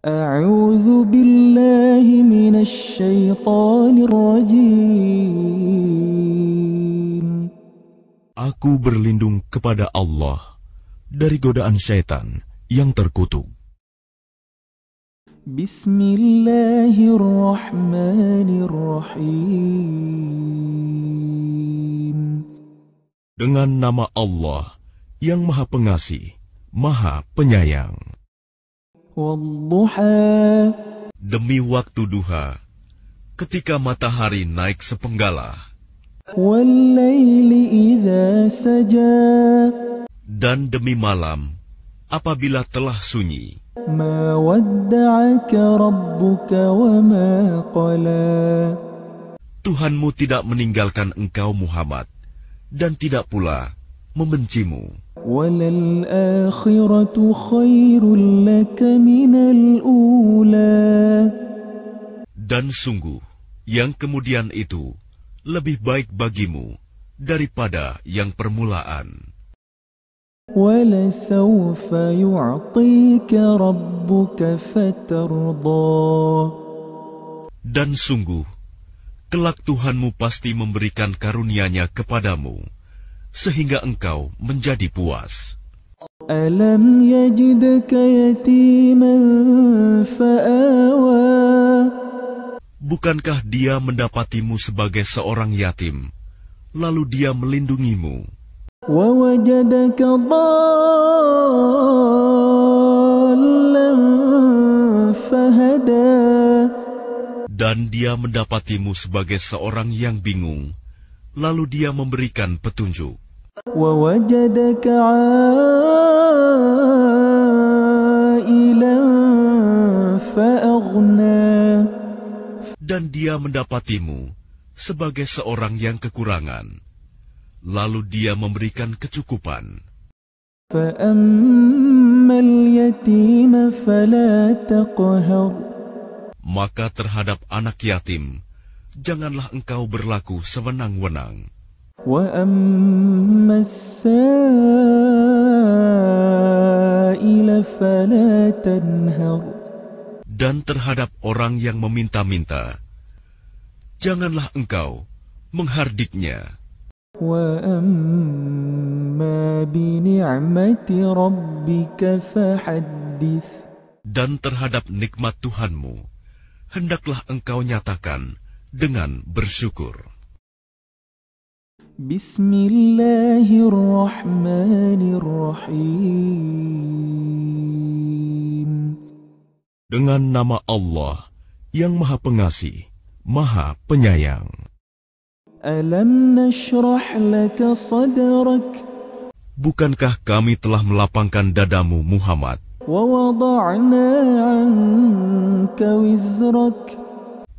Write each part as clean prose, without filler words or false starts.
أعوذ بالله من الشيطان الرجيم. Aku berlindung kepada Allah dari godaan syaitan yang terkutuk. Bismillahirrahmanirrahim. Dengan nama Allah yang Maha Pengasih, Maha Penyayang. Wadduha. Demi waktu duha, ketika matahari naik sepenggalah, Wallaili idza saja. dan demi malam apabila telah sunyi. Ma wadda'aka rabbuka wa ma qala. Tuhanmu tidak meninggalkan engkau Muhammad, dan tidak pula membencimu. Walal akhiratu khairul laka minal ula. Dan sungguh, yang kemudian itu lebih baik bagimu daripada yang permulaan. Walasawfa yu'tika rabbuka fatarda. Dan sungguh, kelak Tuhanmu pasti memberikan karunia-Nya kepadamu, sehingga engkau menjadi puas. Alam yajidka yatiman fa'awa. Bukankah Dia mendapatimu sebagai seorang yatim, lalu Dia melindungimu? Wa wajadaka dhallan fahada. Dan Dia mendapatimu sebagai seorang yang bingung, lalu Dia memberikan petunjuk. Wa wajadaka 'ailan fa'aghna. Dan Dia mendapatimu sebagai seorang yang kekurangan, lalu Dia memberikan kecukupan. Fa'ammal yatima fala taqhar. Maka terhadap anak yatim, janganlah engkau berlaku sewenang-wenang. Wa ammas sa'ila fala tanhar. Dan terhadap orang yang meminta-minta, janganlah engkau menghardiknya. Wa amma bi ni'mati rabbika fahaddits. Dan terhadap nikmat Tuhanmu, hendaklah engkau nyatakan dengan bersyukur. Bismillahirrahmanirrahim. Dengan nama Allah yang Maha Pengasih, Maha Penyayang. Alam nashrah laka sadrak. Bukankah kami telah melapangkan dadamu Muhammad, Wa wada'na 'anka wizrak.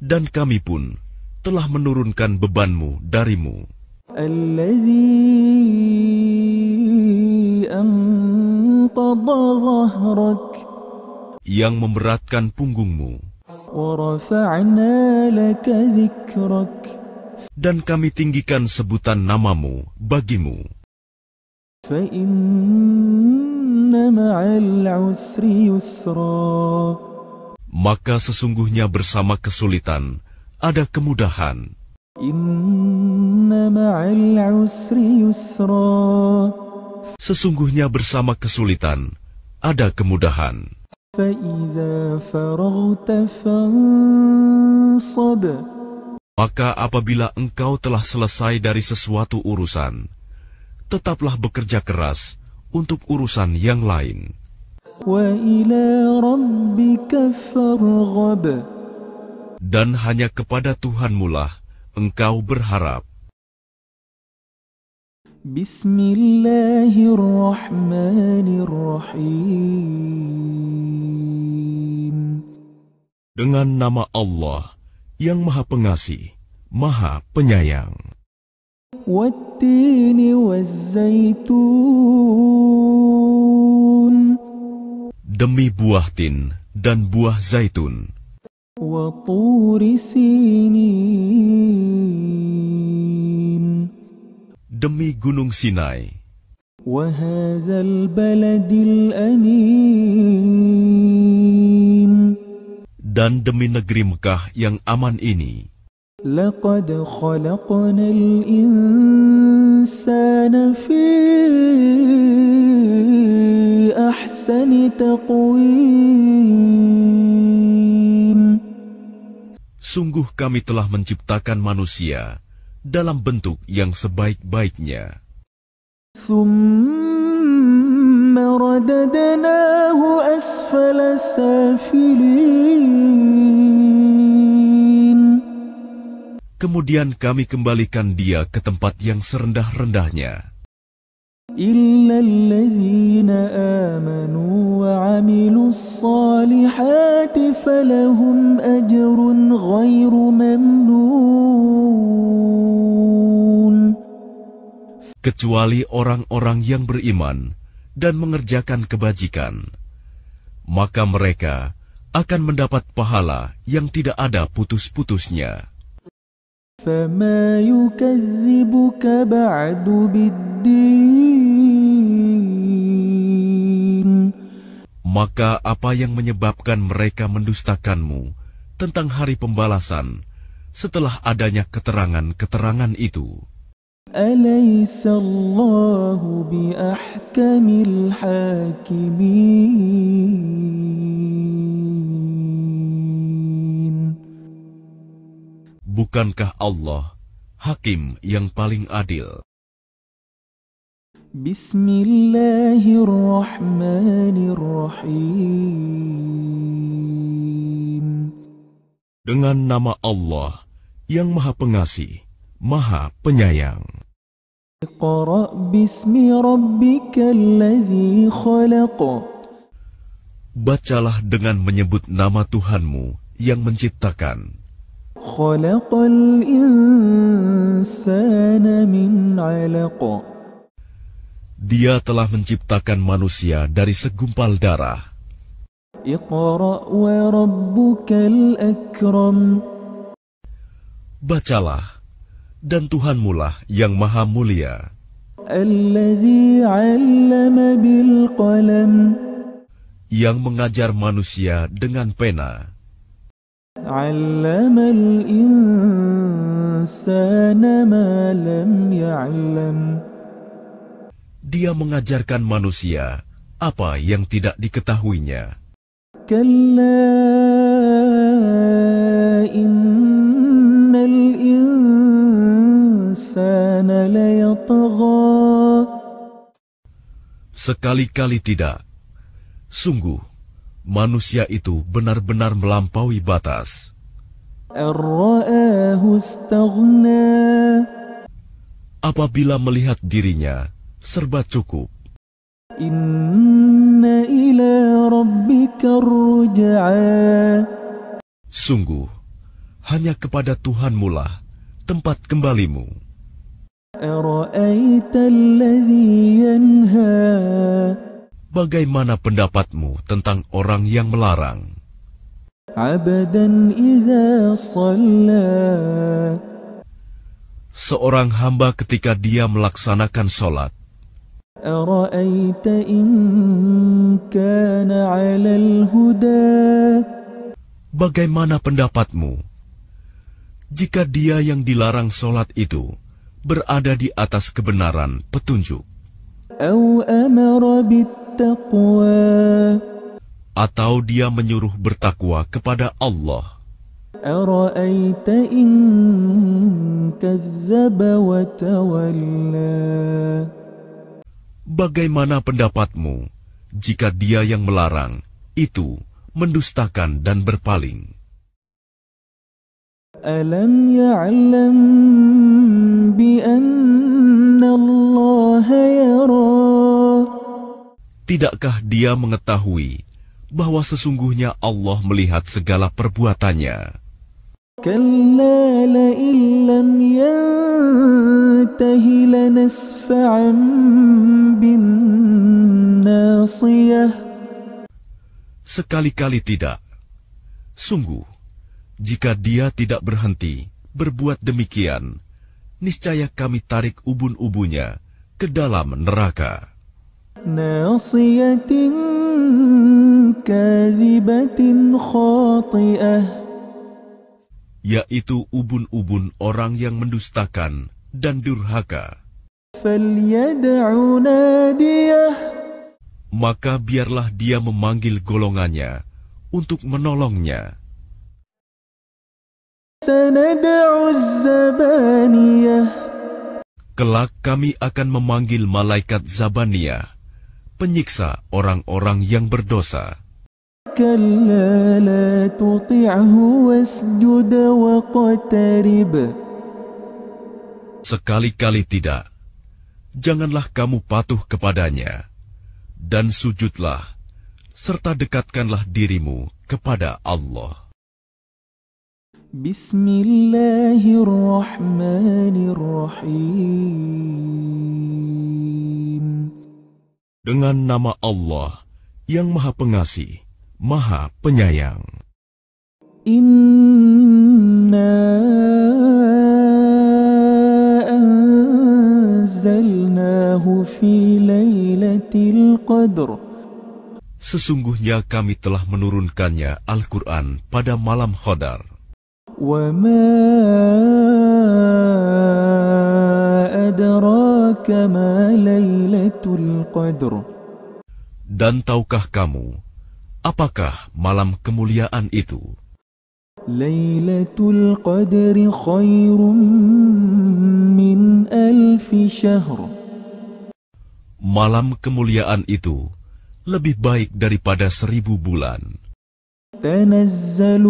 dan kami pun telah menurunkan bebanmu darimu, Alladhi anqadha dhahrak. yang memberatkan punggungmu, Wa rafa'na laka dhikrak. dan kami tinggikan sebutan namamu bagimu. Fa inna ma'al 'usri yusra. Maka sesungguhnya bersama kesulitan ada kemudahan. Inna ma'al 'usri yusra. Sesungguhnya bersama kesulitan ada kemudahan. فَإِذَا فَرَغْتَ فَانصَبْ. Maka apabila engkau telah selesai dari sesuatu urusan, tetaplah bekerja keras untuk urusan yang lain. وَإِلَى رَبِّكَ فَارْغَبْ. Dan hanya kepada Tuhanmulah engkau berharap. Bismillahirrahmanirrahim. Dengan nama Allah yang Maha Pengasih, Maha Penyayang. Wattini wazzaitun. Demi buah tin dan buah zaitun. Wa turi sinin. Demi gunung Sinai. Wa hadzal baladil amin. Dan demi negeri Mekah yang aman ini, لقد خلقنا الإنسان في أحسن تقويم. sungguh kami telah menciptakan manusia dalam bentuk yang sebaik-baiknya. ثم رددناه أسفل سافلين. Kemudian kami kembalikan dia ke tempat yang serendah-rendahnya. إلا الذين آمنوا وعملوا الصالحات فلهم أجر غير ممنون. Kecuali orang-orang yang beriman dan mengerjakan kebajikan, maka mereka akan mendapat pahala yang tidak ada putus-putusnya. فما يكذبك بعد بالدين. Maka apa yang menyebabkan mereka mendustakanmu tentang hari pembalasan setelah adanya keterangan-keterangan itu? أليس الله بأحكم الحاكمين. Bukankah Allah Hakim yang paling adil? بسم الله الرحمن الرحيم. Dengan nama Allah yang Maha Pengasih, Maha Penyayang. اقرأ باسم ربك الذي خلق. Bacalah dengan menyebut nama Tuhanmu yang menciptakan. خلق الإنسان من علق. Dia telah menciptakan manusia dari segumpal darah. اقرأ وربك الأكرم. Bacalah, dan Tuhanmulah yang Maha Mulia, الذي علم بالقلم. yang mengajar manusia dengan pena. علم الإنسان ما لم يعلم. Dia mengajarkan manusia apa yang tidak diketahuinya. كلا إن الإنسان ليطغى. Sekali-kali tidak. Sungguh, manusia itu benar-benar melampaui batas. أن رآه استغنى. Apabila melihat dirinya serba cukup, إن إلى ربك الرجعى. sungguh, hanya kepada Tuhanmulah tempat kembalimu. أرأيت الذي ينهى. Bagaimana pendapatmu tentang orang yang melarang? عبدا إذا صلى. Seorang hamba ketika dia melaksanakan sholat. أرأيت إن كان على الهدى. Bagaimana pendapatmu jika dia yang dilarang sholat itu berada di atas kebenaran petunjuk? أو أمر بالتقوى. Atau dia menyuruh bertakwa kepada Allah? أرأيت إن كذب وتولى. Bagaimana pendapatmu jika dia yang melarang itu mendustakan dan berpaling? ألم يعلم بأن الله يرى. Tidakkah dia mengetahui bahwa sesungguhnya Allah melihat segala perbuatannya? كلا لئن لم ينته لنسفعا بالناصية. Sekali-kali tidak. Sungguh, jika dia tidak berhenti berbuat demikian, niscaya kami tarik ubun-ubunya ke dalam neraka. ناصية كاذبة خاطئة yaitu ubun-ubun orang yang mendustakan dan durhaka. فليدع ناديه Maka biarlah dia memanggil golongannya untuk menolongnya. سندع الزبانية Kelak kami akan memanggil malaikat Zabaniyah, penyiksa orang-orang yang berdosa. كلا لا تطعه واسجد واقترب Sekali-kali tidak, janganlah kamu patuh kepadanya, dan sujudlah, serta dekatkanlah dirimu kepada Allah. بسم الله الرحمن الرحيم Dengan nama Allah yang Maha Pengasih, Maha Penyayang. إنا أنزلناه في ليلة القدر Sesungguhnya kami telah menurunkannya Al-Quran pada malam Qadar. وما أدراك ما ليلة القدر Dan tahukah kamu, apakah malam kemuliaan itu? ليلة القدر خير من 1000 شهر Malam kemuliaan itu lebih baik daripada 1000 bulan. تنزل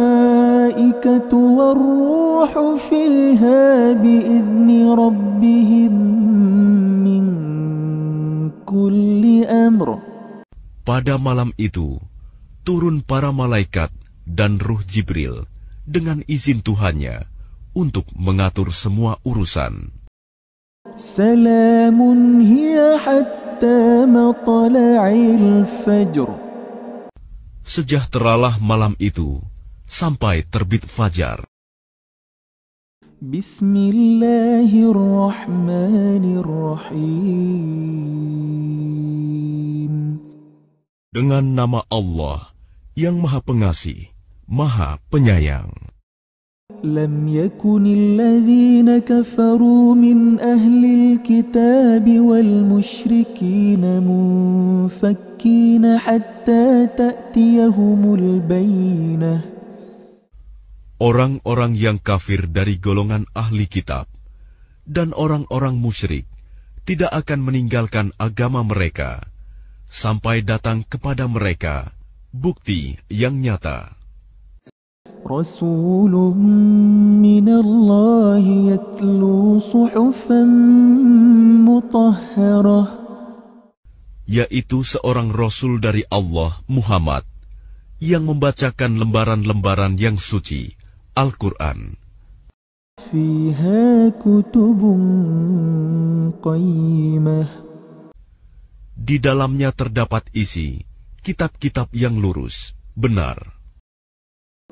الملائكة والروح فيها بإذن ربهم من كل أمر Pada malam itu, turun para malaikat dan ruh Jibril dengan izin Tuhannya untuk mengatur semua urusan. سلام هي حتى مطلع الفجر Sejahteralah malam itu sampai terbit fajar. بسم الله الرحمن الرحيم Dengan nama Allah yang Maha Pengasih, Maha Penyayang. لم يكن الذين كفروا من أهل الكتاب والمشركين منفكين حتى تأتيهم البينة Orang-orang yang kafir dari golongan ahli kitab dan orang-orang musyrik tidak akan meninggalkan agama mereka sampai datang kepada mereka bukti yang nyata. رسول من الله يتلو صحفا مطهرة Yaitu seorang Rasul dari Allah, Muhammad, yang membacakan lembaran-lembaran yang suci, Al-Quran. فيها كتب قيمة Di dalamnya terdapat isi kitab-kitab yang lurus, benar.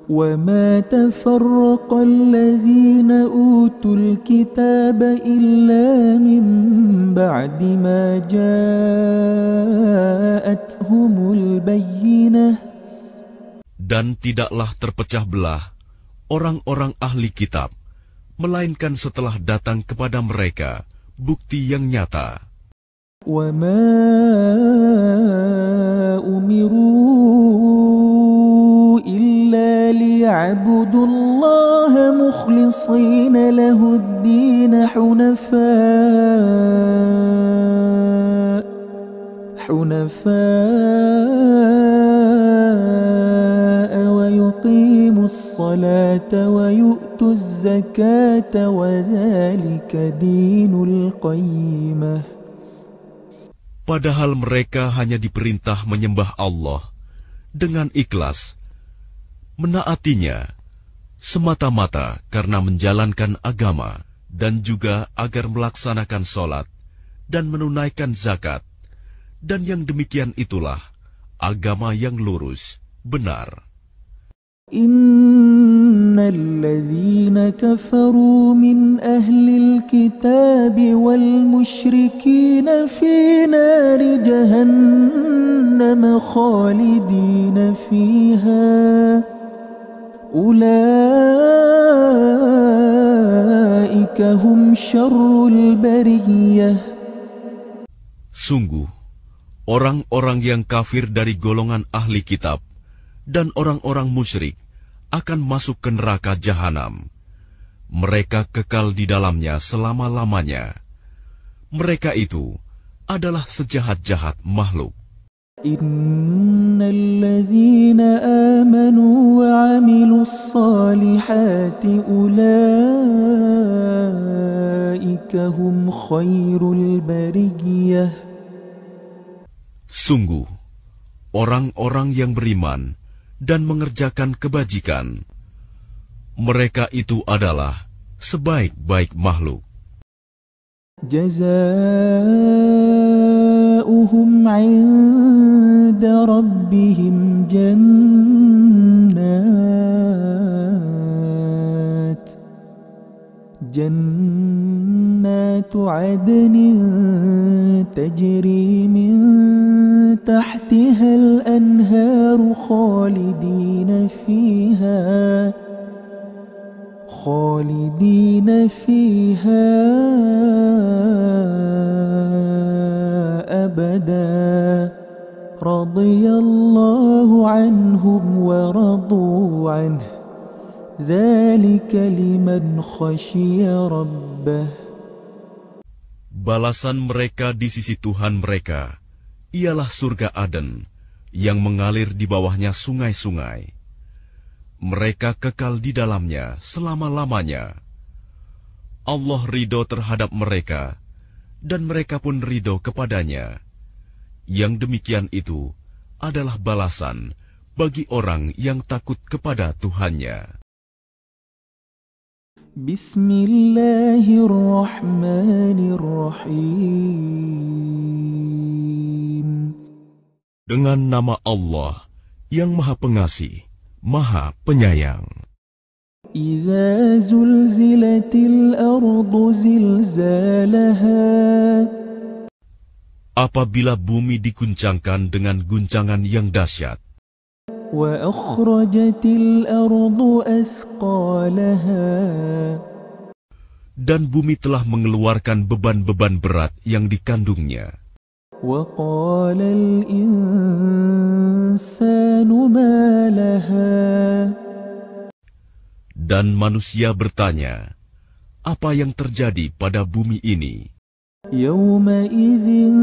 وما تفرق الذين أوتوا الكتاب إلا من بعد ما جاءتهم البينة Dan tidaklah terpecah belah orang-orang ahli kitab, melainkan setelah datang kepada mereka bukti yang nyata. وما أمروا إلا ليعبدوا الله مخلصين له الدين حنفاء ويقيموا الصلاة ويؤتوا الزكاة وذلك دين القيمة Padahal mereka hanya diperintah menyembah Allah dengan ikhlas, menaatinya semata-mata karena menjalankan agama, dan juga agar melaksanakan sholat dan menunaikan zakat, dan yang demikian itulah agama yang lurus, benar. إن الذين كفروا من أهل الكتاب والمشركين في نار جهنم خالدين فيها أولئك هم شر البرية. Sungguh, orang-orang yang kafir dari golongan ahli kitab dan orang-orang musyrik akan masuk ke neraka jahanam. Mereka kekal di dalamnya selama-lamanya. Mereka itu adalah sejahat-jahat makhluk. Innalladzina amanu wa 'amilus salihati ulaika hum khairul bariyah. Sungguh, orang-orang yang beriman dan mengerjakan kebajikan, mereka itu adalah sebaik-baik makhluk. Jazaohum 'inda rabbihim jannatu 'adnin tajri min tahtiha al-anharu khalidina fiha abada radiyallahu anhum wa radu anhu dzalika liman khashiya rabbah. Balasan mereka di sisi Tuhan mereka ialah surga Aden yang mengalir di bawahnya sungai-sungai. Mereka kekal di dalamnya selama-lamanya. Allah ridho terhadap mereka, dan mereka pun ridho kepadanya. Yang demikian itu adalah balasan bagi orang yang takut kepada Tuhannya. Bismillahirrahmanirrahim. Dengan nama Allah yang Maha Pengasih, Maha Penyayang. Idza zulzilatil ardu zilzalaha. Apabila bumi diguncangkan dengan guncangan yang dahsyat. Wa akhrajatil ardu athqalaha. Dan bumi telah mengeluarkan beban-beban berat yang dikandungnya. Wa qalal insanu ma laha. Dan manusia bertanya, apa yang terjadi pada bumi ini? Yawma idzin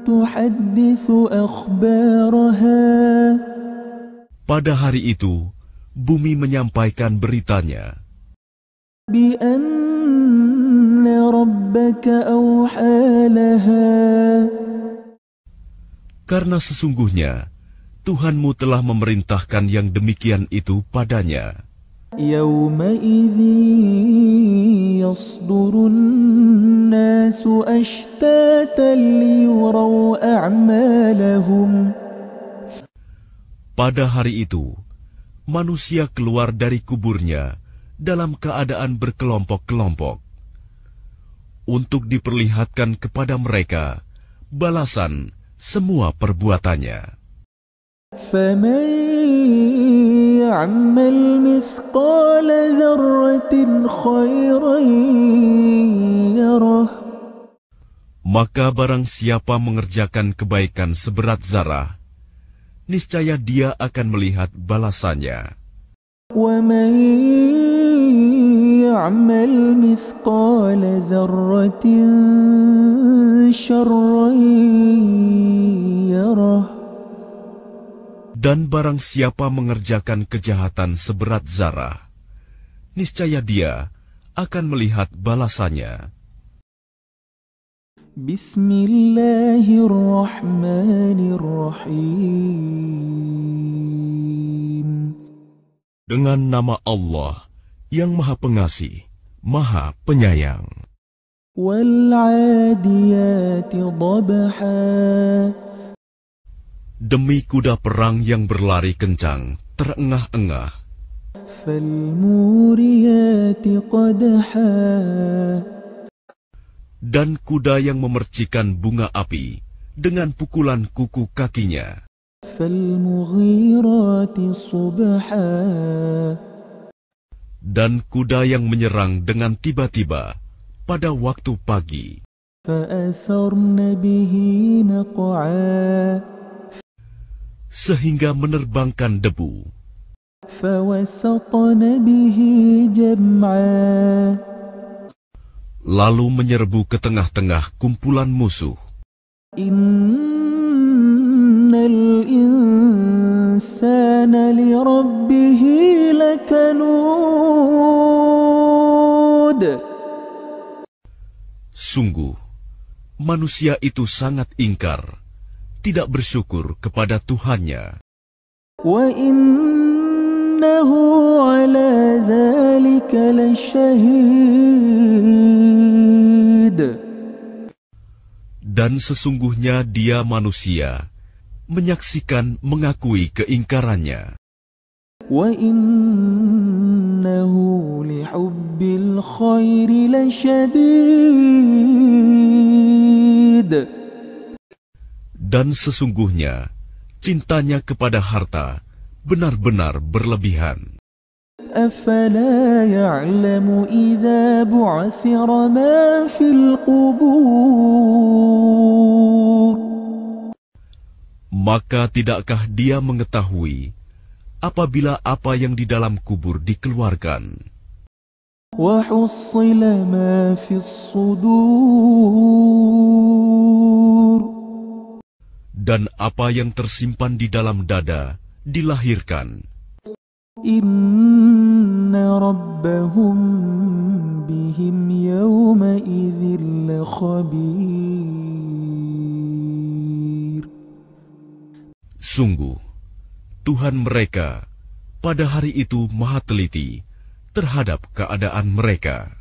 tuhadditsu akhbaraha. Pada hari itu, bumi menyampaikan beritanya. Bi anna rabbaka awha laha. Karena sesungguhnya Tuhanmu telah memerintahkan yang demikian itu padanya. Yawma idzin yasdurun nasu ashtatan liyuraw a'malahum. Pada hari itu, manusia keluar dari kuburnya dalam keadaan berkelompok-kelompok untuk diperlihatkan kepada mereka balasan semua perbuatannya. فَمَنْ يَعْمَلْ مِثْقَالَ ذَرَّةٍ خَيْرًا يَرَهُ. Maka barang siapa mengerjakan kebaikan seberat zarah, niscaya dia akan melihat balasannya. وَمَنْ يَعْمَلْ مِثْقَالَ ذَرَّةٍ شَرًّا يَرَهُ. Dan barang siapa mengerjakan kejahatan seberat zarah, niscaya dia akan melihat balasannya. Bismillahirrahmanirrahim. Dengan nama Allah yang Maha Pengasih, Maha Penyayang. Wal-'adiyati dhabha. Demi kuda perang yang berlari kencang, terengah-engah. فالموريات قدحا Dan kuda yang memercikan bunga api dengan pukulan kuku kakinya. فالمغيرات صبحا Dan kuda yang menyerang dengan tiba-tiba pada waktu pagi. فأثرن به نقعا Sehingga menerbangkan debu. فوسطن به جمعا Lalu menyerbu ke tengah-tengah kumpulan musuh. إن الإنسان لربه لكنود Sungguh, manusia itu sangat ingkar, tidak bersyukur kepada Tuhannya. وإنه على ذلك لشهيد Dan sesungguhnya dia manusia, menyaksikan mengakui keingkarannya. وإنه لحب الخير لشديد Dan sesungguhnya, cintanya kepada harta benar-benar berlebihan. أفلا يعلم إذا بعثر ما في القبور Maka tidakkah dia mengetahui apabila apa yang di dalam kubur dikeluarkan, وحصل ما في الصدور dan apa yang tersimpan di dalam dada dilahirkan? إن ربهم بهم يومئذ لخبير Sungguh, Tuhan mereka pada hari itu maha teliti terhadap keadaan mereka.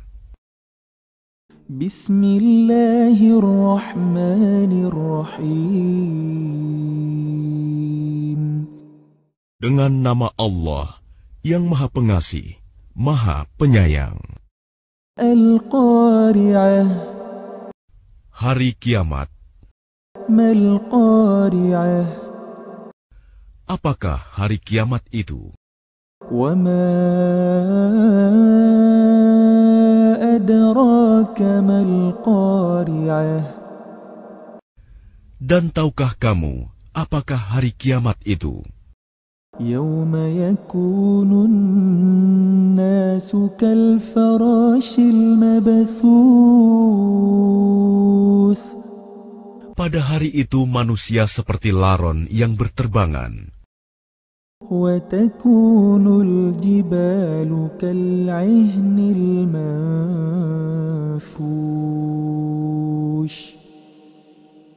Bismillahirrahmanirrahim. Dengan nama Allah yang maha pengasih, maha penyayang. Al-Qari'ah. Hari kiamat. Mal-Qari'ah. Apakah hari kiamat itu? Wa ma adraka mal-Qari'ah. Dan tahukah kamu apakah hari kiamat itu? Yawma yakunun nasu kal-farashil mabthuth. Pada hari itu manusia seperti laron yang berterbangan. وَتَكُونُ الْجِبَالُ كَالْعِهْنِ الْمَنفُوشِ.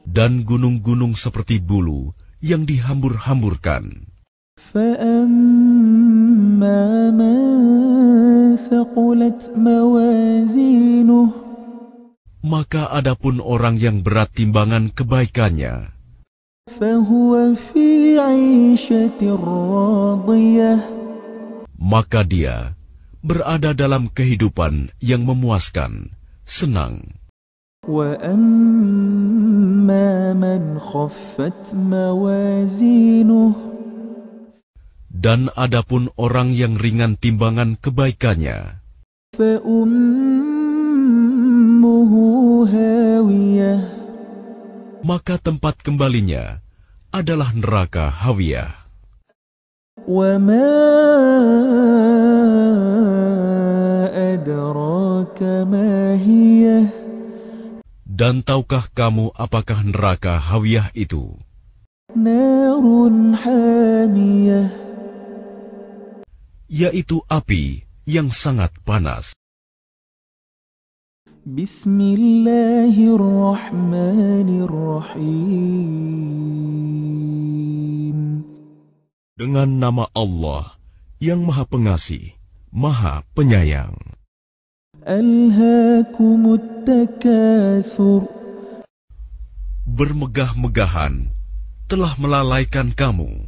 Dan gunung-gunung seperti bulu yang dihambur-hamburkan. فَأَمَّا مَنْ ثَقُلَتْ مَوَازِينُهُ. Maka adapun orang yang berat timbangan kebaikannya, فَهُوَ فِي عِيشَةٍ رَاضِيَةٍ. maka dia berada dalam kehidupan yang memuaskan, senang. وَأَمَّا مَنْ خَفَّتْ مَوَازِينُهُ. Dan adapun orang yang ringan timbangan kebaikannya, فَأُمُّهُ هَاوِيَةٌ. maka tempat kembalinya adalah neraka Hawiyah. وَمَا أَدْرَاكَ مَا هِيَهْ. Dan tahukah kamu apakah neraka Hawiyah itu? نَارٌ حَامِيَةٌ. Yaitu api yang sangat panas. Bismillahirrahmanirrahim. Dengan nama Allah yang maha pengasih, maha penyayang. Alhaakumut takatsur. Bermegah-megahan telah melalaikan kamu.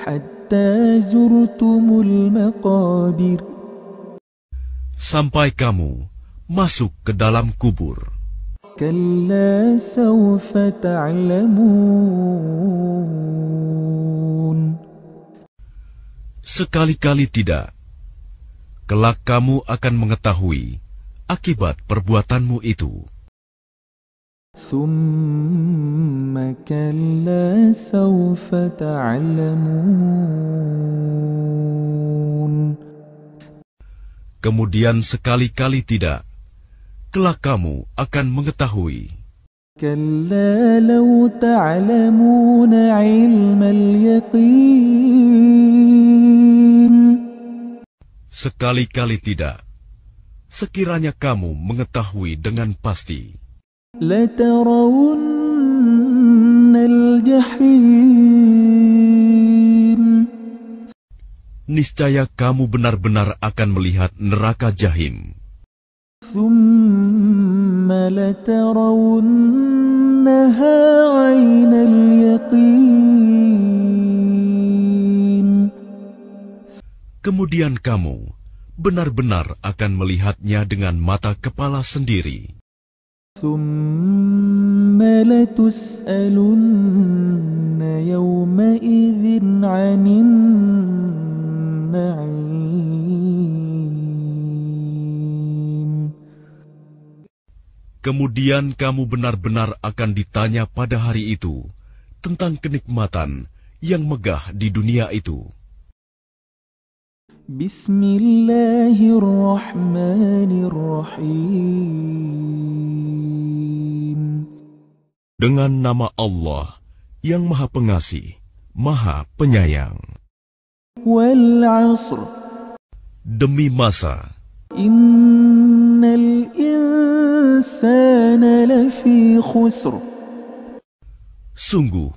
Hatta حتى زرتم المقابر sampai kamu masuk ke dalam kubur. كلا سوف تعلمون Sekali-kali tidak. Kelak kamu akan mengetahui akibat perbuatanmu itu. ثم كلا سوف تعلمون Kemudian sekali-kali tidak. Kelak kamu akan mengetahui. كلا لو تعلمون علم اليقين Sekali-kali tidak. Sekiranya kamu mengetahui dengan pasti, لترون الجحيم niscaya kamu benar-benar akan melihat neraka Jahim. ثم لترونها عين اليقين Kemudian kamu benar-benar akan melihatnya dengan mata kepala sendiri. ثم لتسألن يومئذ عن النعيم Kemudian kamu benar-benar akan ditanya pada hari itu tentang kenikmatan yang megah di dunia itu. بسم الله الرحمن الرحيم Dengan nama Allah yang Maha Pengasih, Maha Penyayang. والعصر Demi masa, إن الإنسان لفي خسر sungguh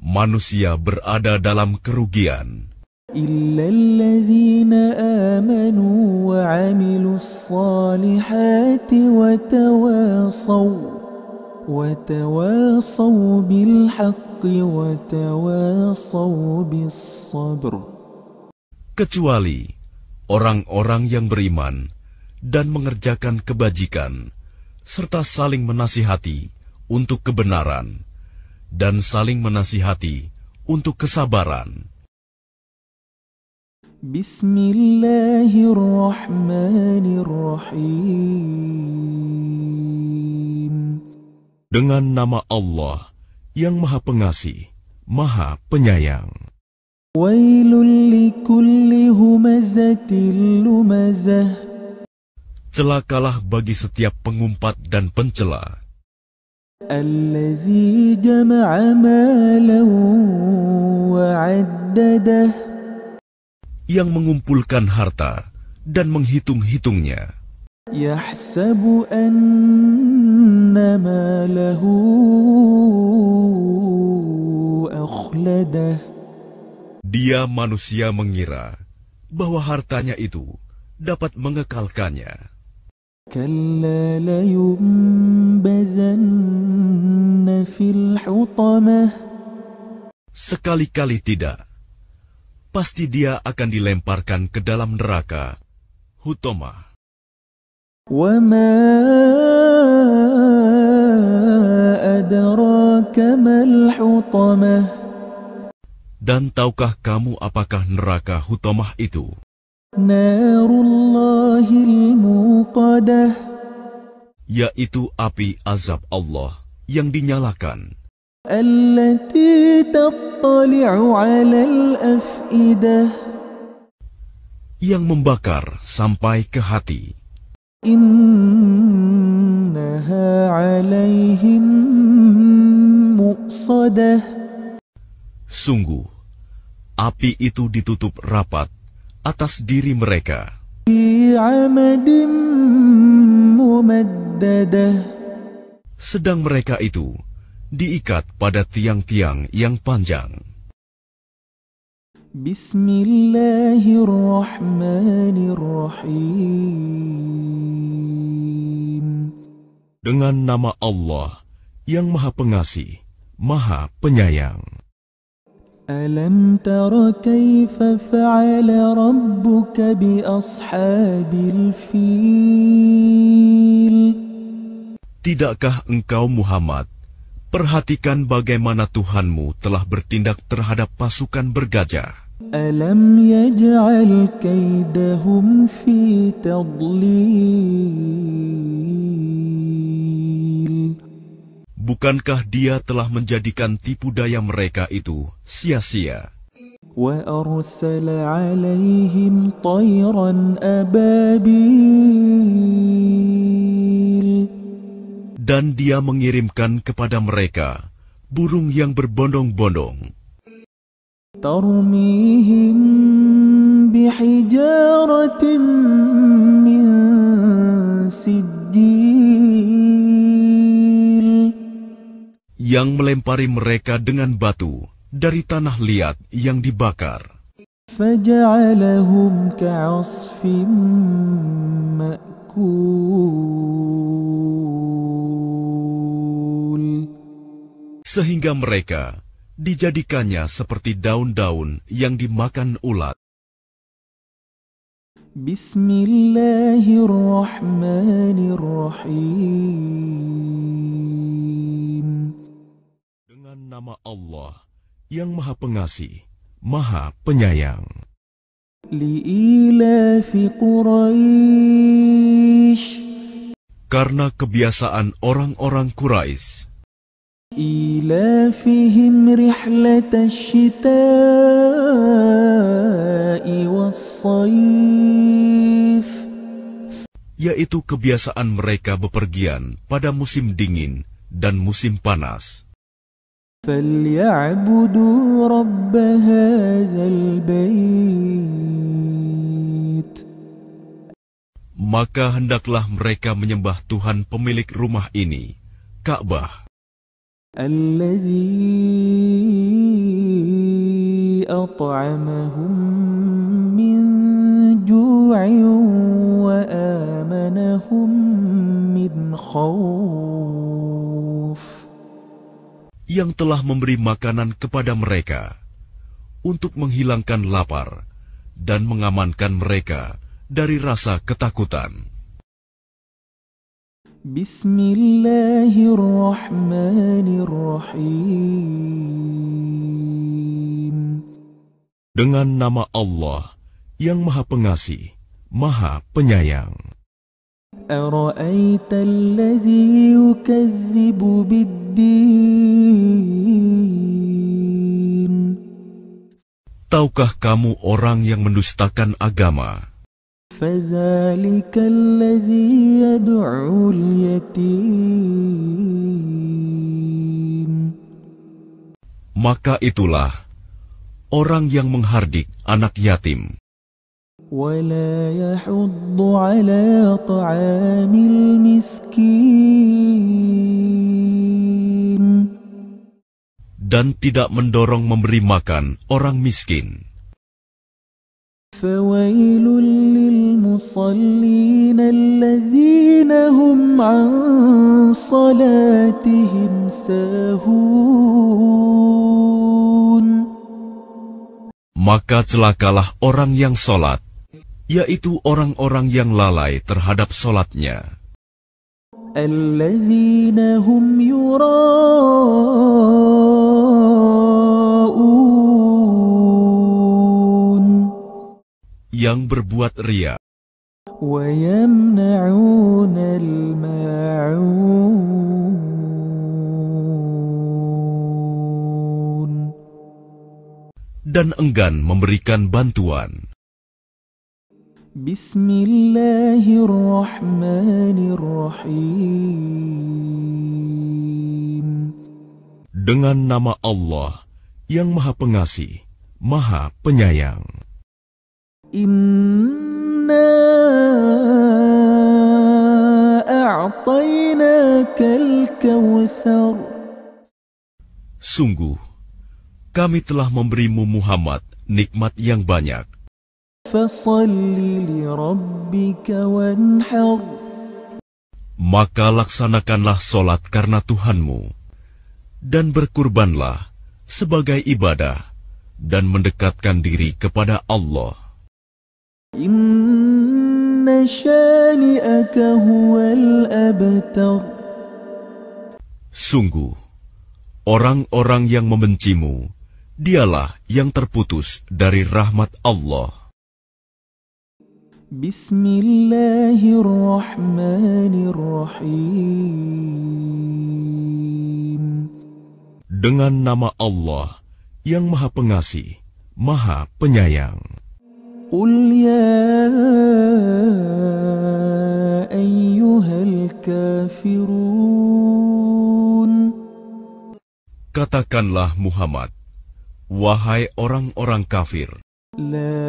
manusia berada dalam kerugian, إلا الذين آمنوا وعملوا الصالحات وتواصوا بالحق وتواصوا بالصبر kecuali orang-orang yang beriman dan mengerjakan kebajikan, serta saling menasihati untuk kebenaran, dan saling menasihati untuk kesabaran. بسم الله الرحمن الرحيم Dengan nama Allah yang Maha Pengasih, Maha Penyayang. ويل لكل همزة لمزة Celakalah bagi setiap pengumpat dan pencela الذي جمع مالا وعدده yang mengumpulkan harta dan menghitung-hitungnya. يحسب أن ماله أخلده Dia manusia mengira bahwa hartanya itu dapat mengekalkannya. كلا لينبذن في الحطمة Sekali-kali tidak. Pasti dia akan dilemparkan ke dalam neraka, Hutomah. وما أدراك ما الحطمة Dan tahukah kamu apakah neraka Hutomah itu? نار الله الموقدة Yaitu api azab Allah yang dinyalakan, التي تطلع على الأفئدة yang membakar sampai ke hati. إنها عليهم مؤصدة Sungguh, api itu ditutup rapat atas diri mereka, في عمد ممددة sedang mereka itu diikat pada tiang-tiang yang panjang. بسم الله الرحمن الرحيم Dengan nama Allah yang Maha Pengasih, Maha Penyayang. ألم تر كيف فعل ربك بأصحاب الفيل Tidakkah engkau Muhammad perhatikan bagaimana Tuhanmu telah bertindak terhadap pasukan bergajah? ألم يجعل كيدهم في تضليل Bukankah Dia telah menjadikan tipu daya mereka itu sia-sia? وأرسل عليهم طيرا أبابيل Dan Dia mengirimkan kepada mereka burung yang berbondong-bondong ترميهم بحجارة من سجيل yang melempari mereka dengan batu dari tanah liat yang dibakar. فجعلهم كعصف مأكول Sehingga mereka dijadikannya seperti daun-daun yang dimakan ulat. Bismillahirrahmanirrahim. Dengan nama Allah yang Maha Pengasih, Maha Penyayang. Li'ilafi Quraisy. Karena kebiasaan orang-orang Quraisy, إيلافهم رحلة الشتاء والصيف yaitu kebiasaan mereka bepergian pada musim dingin dan musim panas. فليعبدوا رب هذا البيت Maka hendaklah mereka menyembah Tuhan pemilik rumah ini, Ka'bah, الذي أطعمهم من جوع وآمنهم من خوف yang telah memberi makanan kepada mereka untuk menghilangkan lapar dan mengamankan mereka dari rasa ketakutan. Bismillahirrahmanirrahim. Dengan nama Allah yang Maha Pengasih, Maha Penyayang. Ara'aita alladhi yukadzibu biddin. Tahukah kamu orang yang mendustakan agama? فذلك الذي يدعو اليتيم. Maka itulah orang yang menghardik anak yatim ولا يحض على طعام المسكين. dan tidak mendorong memberi makan orang miskin. فويل للمصلين الذين هم عن صلاتهم ساهون. Maka celakalah orang yang sholat, yaitu orang-orang yang lalai terhadap sholatnya. الذين هم يراءون Yang berbuat ria ويمنعون الماعون. dan enggan memberikan bantuan. Bismillahirrahmanirrahim. Dengan nama Allah yang Maha Pengasih, Maha Penyayang. Inna a'tainakal kautsar. Sungguh, kami telah memberimu Muhammad nikmat yang banyak. Fasalli li rabbika wanhar. Maka laksanakanlah solat karena Tuhanmu, dan berkurbanlah sebagai ibadah dan mendekatkan diri kepada Allah. Inna shani'aka huwal abtar. Sungguh, orang-orang yang membencimu, dialah yang terputus dari rahmat Allah. Bismillahirrahmanirrahim. Dengan nama Allah yang Maha Pengasih, Maha Penyayang. Qul ya ayyuhal kafirun. Katakanlah Muhammad, wahai orang-orang kafir, La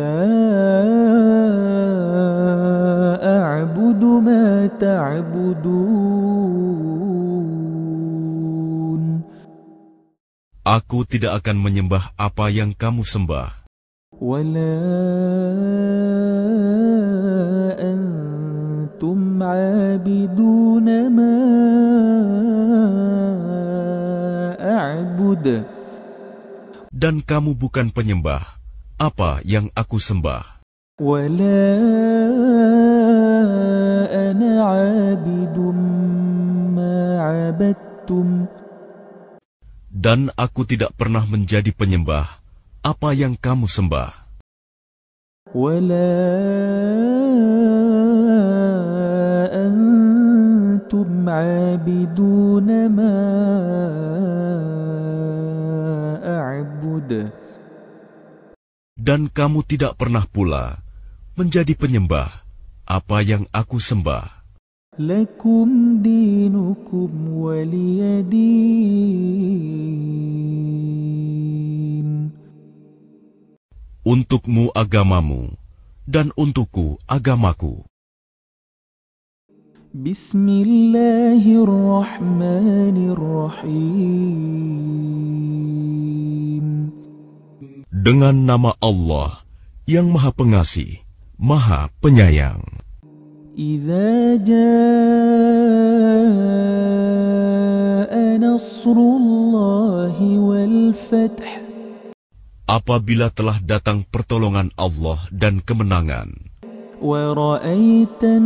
a'budu ma ta'budun. aku tidak akan menyembah apa yang kamu sembah, Wa la antum 'abiduna ma a'bud. dan kamu bukan penyembah apa yang aku sembah, ولا أنا عابد ما عبدتم. dan aku tidak pernah menjadi penyembah apa yang kamu sembah, ولا أنتم عابدون ما أعبد. dan kamu tidak pernah pula menjadi penyembah apa yang aku sembah. لكم دينكم ولي دين. Untukmu agamamu, dan untukku agamaku. Bismillahirrahmanirrahim. Dengan nama Allah yang Maha Pengasih, Maha Penyayang. Idza jaa nasrullahi wal fath. Apabila telah datang pertolongan Allah dan kemenangan, Wa ra'aitan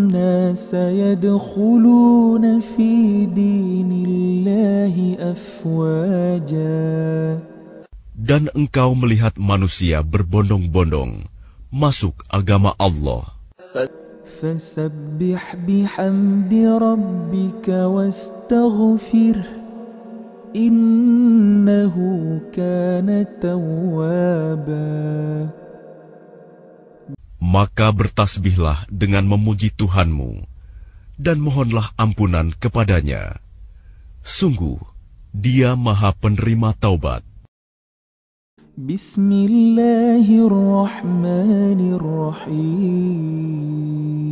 nasa yadkhuluna fi dinillahi afwaja. dan engkau melihat manusia berbondong-bondong masuk agama Allah. Fasabbih bihamdi rabbika wastaghfir. Innahu kana tawwaba. Maka bertasbihlah dengan memuji Tuhanmu, dan mohonlah ampunan kepadanya. Sungguh, Dia Maha Penerima Taubat.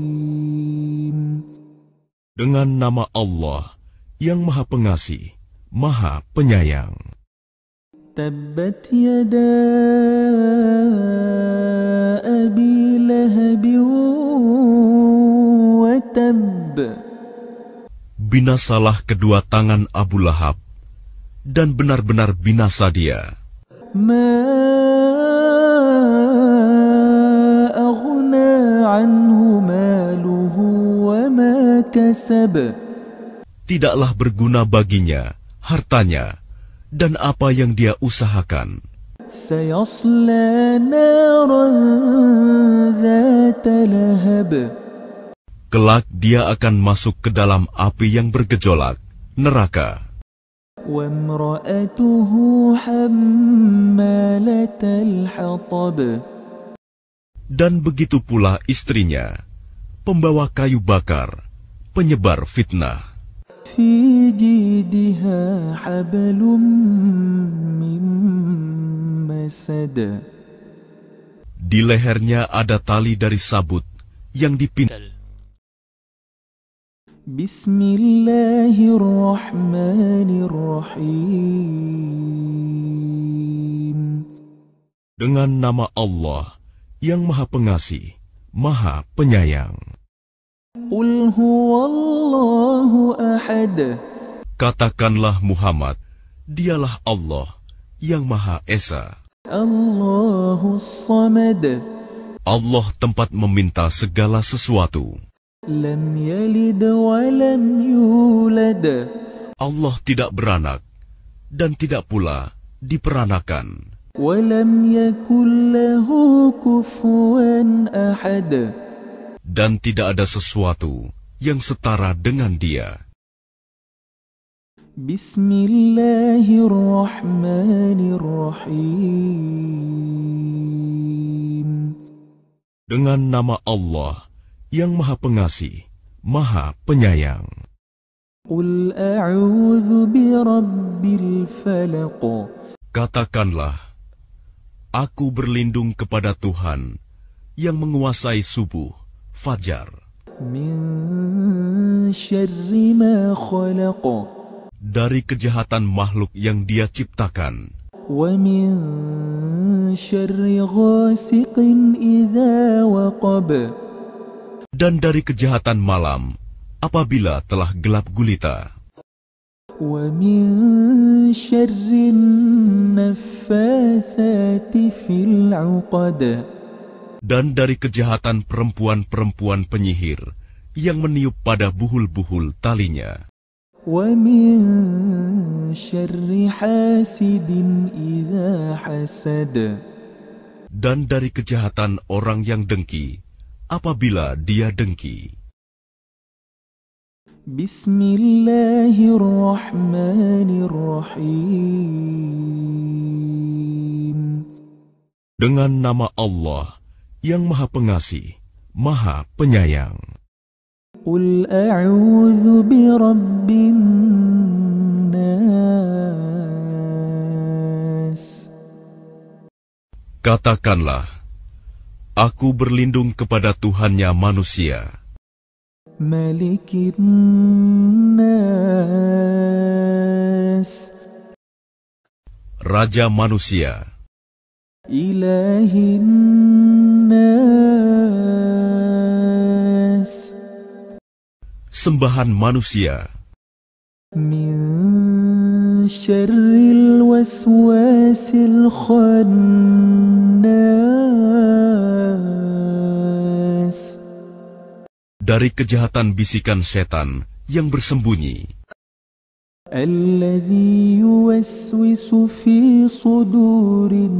Bismillahirrahmanirrahim. Dengan nama Allah yang Maha Pengasih, Maha Penyayang. Tabbat yada abi lahabin wa tabb. Binasalah kedua tangan Abu Lahab, dan benar-benar binasa dia. Ma aghna anhu maluhu wa ma kasab. Tidaklah berguna baginya hartanya dan apa yang dia usahakan. Sayasla naran dhata lahab. Kelak dia akan masuk ke dalam api yang bergejolak, neraka. Wa imra'atuhu hammalatal hatab. Dan begitu pula istrinya, pembawa kayu bakar, penyebar fitnah. Fi jidha hablum min masad. Di lehernya ada tali dari sabut yang dipintal. Bismillahirrahmanirrahim. Dengan nama Allah yang Maha Pengasih, Maha Penyayang. Qul huwallahu ahad. Katakanlah Muhammad, dialah Allah yang Maha Esa. Allahus Samad. Allah tempat meminta segala sesuatu. Lam yalid wa lam yulad. Allah tidak beranak dan tidak pula diperanakan. Wa lam yakul lahu kufuwan ahad. Dan tidak ada sesuatu yang setara dengan Dia. Bismillahirrahmanirrahim. Dengan nama Allah yang Maha Pengasih, Maha Penyayang. Qul a'udzu birabbil falaq. Katakanlah, aku berlindung kepada Tuhan yang menguasai subuh, fajar. Min syarri ma khalaq. Dari kejahatan makhluk yang Dia ciptakan. Wa min syarri ghasiqin idza waqab. Dan dari kejahatan malam apabila telah gelap gulita. Wa min syarri naffatsati fil 'uqad. Dan dari kejahatan perempuan-perempuan penyihir yang meniup pada buhul-buhul talinya. Wa min syarri hasidin idza hasad. Dan dari kejahatan orang yang dengki apabila dia dengki. Bismillahirrahmanirrahim. Dengan nama Allah yang Maha Pengasih, Maha Penyayang. Qul a'udzu birabbin nas. Katakanlah, aku berlindung kepada Tuhannya manusia. Malikin nas. Raja manusia. Ilahin nas. Sembahan manusia. Min syarril waswasil khannas. Dari kejahatan bisikan setan yang bersembunyi. Alladzi yuwaswisu fi sudurin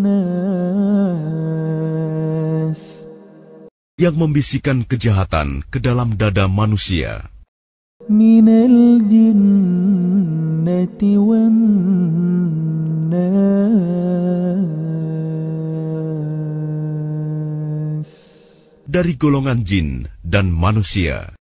nas. Yang membisikkan kejahatan ke dalam dada manusia. Minal jinnati wan nas. Dari golongan jin dan manusia.